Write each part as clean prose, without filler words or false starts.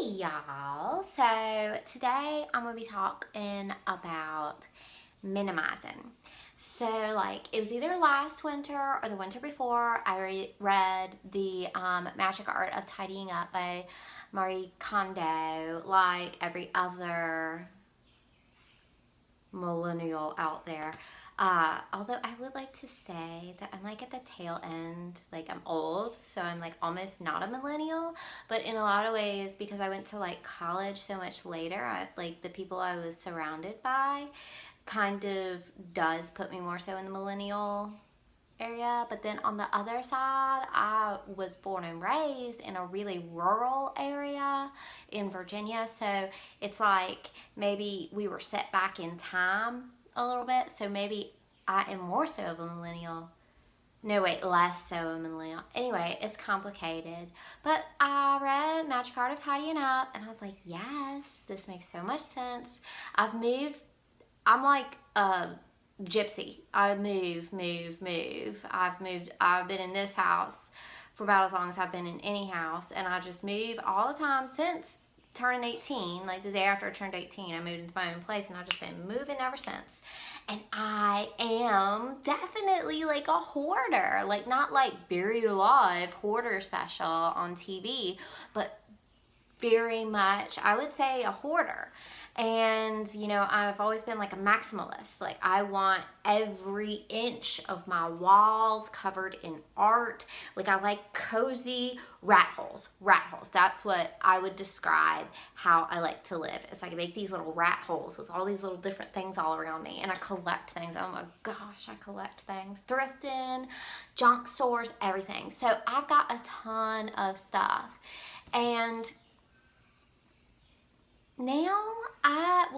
Hey y'all, so today I'm going to be talking about minimizing. So like it was either last winter or the winter before read the Magic Art of Tidying Up by Marie Kondo, like every other millennial out there. Although I would like to say that I'm like at the tail end, like I'm old, so I'm like almost not a millennial, but in a lot of ways, because I went to like college so much later, like the people I was surrounded by kind of does put me more so in the millennial area. But then on the other side, I was born and raised in a really rural area in Virginia, so it's like maybe we were set back in time a little bit, so maybe I am more so of a millennial. No, wait, less so a millennial. Anyway, it's complicated. But I read Magic Art of Tidying Up and I was like, yes, this makes so much sense. I've moved, I'm like a gypsy. I move. I've been in this house for about as long as I've been in any house, and I just move all the time since turning 18. Like the day after I turned 18, I moved into my own place, and I've just been moving ever since. And I am definitely like a hoarder, like not like Buried Alive hoarder special on TV, but very much, I would say, a hoarder. And, you know, I've always been like a maximalist. Like, I want every inch of my walls covered in art. Like, I like cozy rat holes. Rat holes. That's what I would describe how I like to live. It's like I make these little rat holes with all these little different things all around me. And I collect things. Oh my gosh, I collect things. Thrifting, junk stores, everything. So I've got a ton of stuff. And now I'm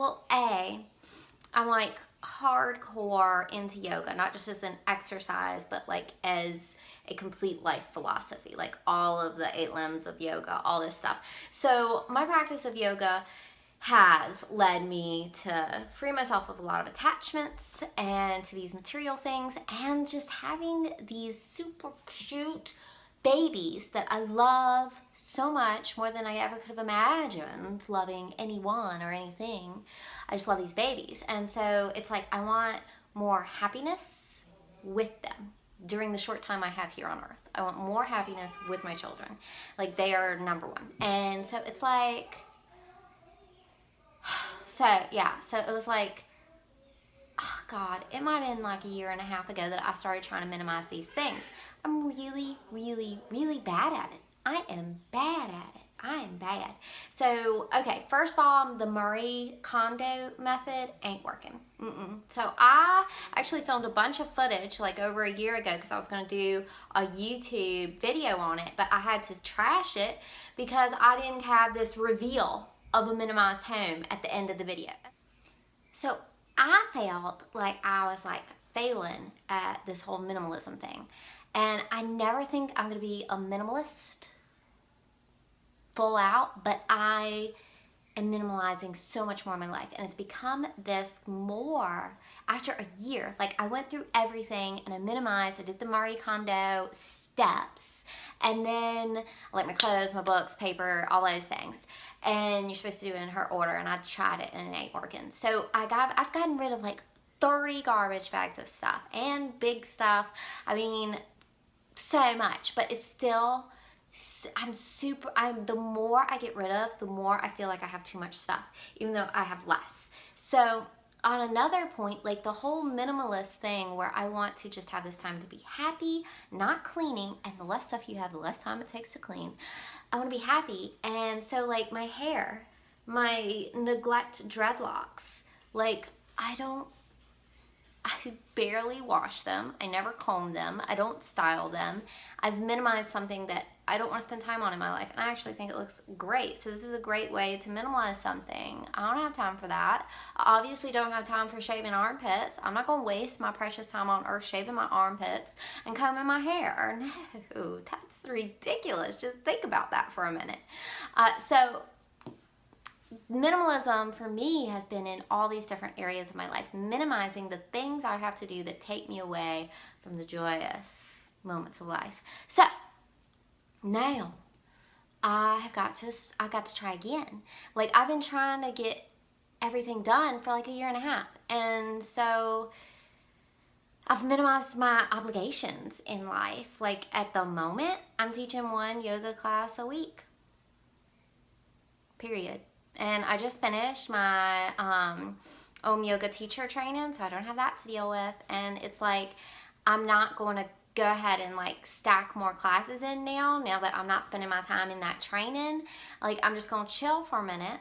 like hardcore into yoga, not just as an exercise, but like as a complete life philosophy, like all of the 8 limbs of yoga, all this stuff. So my practice of yoga has led me to free myself of a lot of attachments and to these material things, and just having these super cute babies that I love so much, more than I ever could have imagined loving anyone or anything. I just love these babies. And so it's like I want more happiness with them during the short time I have here on earth. I want more happiness with my children. Like, they are number one. And so it's like, so it was like, oh God, it might have been like a year and a half ago that I started trying to minimize these things. I'm really, really, really bad at it. I am bad at it. I am bad. So, okay, first of all, the Marie Kondo method ain't working. So I actually filmed a bunch of footage like over a year ago because I was going to do a YouTube video on it, but I had to trash it because I didn't have this reveal of a minimized home at the end of the video. So I felt like I was like failing at this whole minimalism thing. And I never think I'm going to be a minimalist full out, but I am minimalizing so much more in my life. And it's become this more after a year. Like, I went through everything and I minimized. I did the Marie Kondo steps. And then, like, my clothes, my books, paper, all those things. And you're supposed to do it in her order. And I tried it and it ain't working. So I've gotten rid of like 30 garbage bags of stuff and big stuff. I mean, so much, but it's still, the more I get rid of, the more I feel like I have too much stuff, even though I have less. So on another point, like the whole minimalist thing where I want to just have this time to be happy, not cleaning, and the less stuff you have, the less time it takes to clean. I want to be happy. And so like my hair, my neglect dreadlocks, like I barely wash them. I never comb them. I don't style them. I've minimized something that I don't want to spend time on in my life, and I actually think it looks great. So this is a great way to minimize something. I don't have time for that. I obviously don't have time for shaving armpits. I'm not going to waste my precious time on earth shaving my armpits and combing my hair. No, that's ridiculous. Just think about that for a minute. So minimalism for me has been in all these different areas of my life, minimizing the things I have to do that take me away from the joyous moments of life. So now I got to try again. Like, I've been trying to get everything done for like a year and a half. And so I've minimized my obligations in life. Like, at the moment, I'm teaching one yoga class a week. Period. And I just finished my yoga teacher training, so I don't have that to deal with. And it's like, I'm not going to go ahead and like stack more classes in now that I'm not spending my time in that training. Like, I'm just going to chill for a minute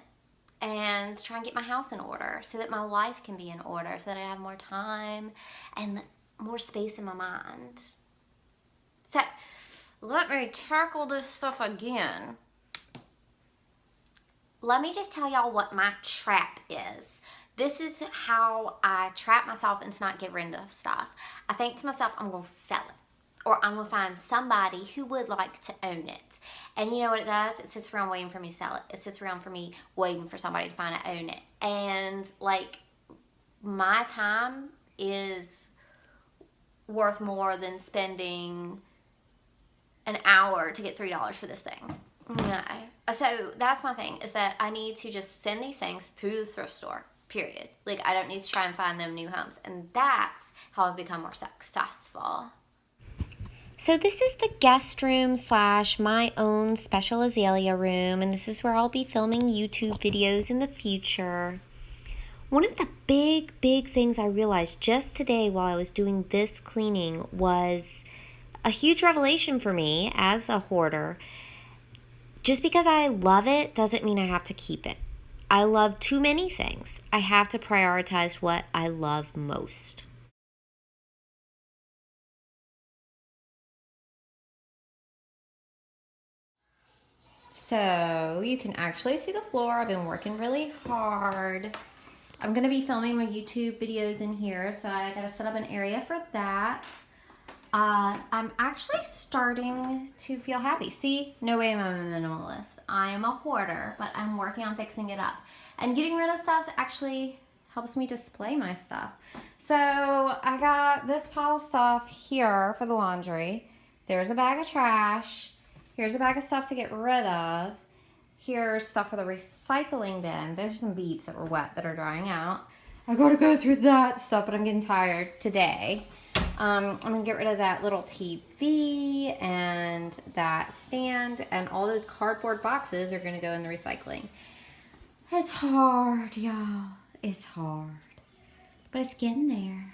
and try and get my house in order so that my life can be in order, so that I have more time and more space in my mind. So let me tackle this stuff again. Let me just tell y'all what my trap is. This is how I trap myself into not getting rid of stuff. I think to myself, I'm going to sell it. Or I'm going to find somebody who would like to own it. And you know what it does? It sits around waiting for me to sell it. It sits around for me waiting for somebody to find it, own it. And like, my time is worth more than spending an hour to get $3 for this thing. No. So that's my thing, is that I need to just send these things through the thrift store, period. Like, I don't need to try and find them new homes. And that's how I've become more successful. So this is the guest room / my own special azalea room, and this is where I'll be filming YouTube videos in the future. One of the big things I realized just today while I was doing this cleaning was a huge revelation for me as a hoarder. Just because I love it doesn't mean I have to keep it. I love too many things. I have to prioritize what I love most. So you can actually see the floor. I've been working really hard. I'm going to be filming my YouTube videos in here, so I got to set up an area for that. I'm actually starting to feel happy. See, no way I'm a minimalist. I am a hoarder, but I'm working on fixing it up. And getting rid of stuff actually helps me display my stuff. So I got this pile of stuff here for the laundry. There's a bag of trash. Here's a bag of stuff to get rid of. Here's stuff for the recycling bin. There's some beads that were wet that are drying out. I gotta go through that stuff, but I'm getting tired today. I'm gonna get rid of that little TV and that stand, and all those cardboard boxes are gonna go in the recycling. It's hard, y'all. It's hard. But it's getting there.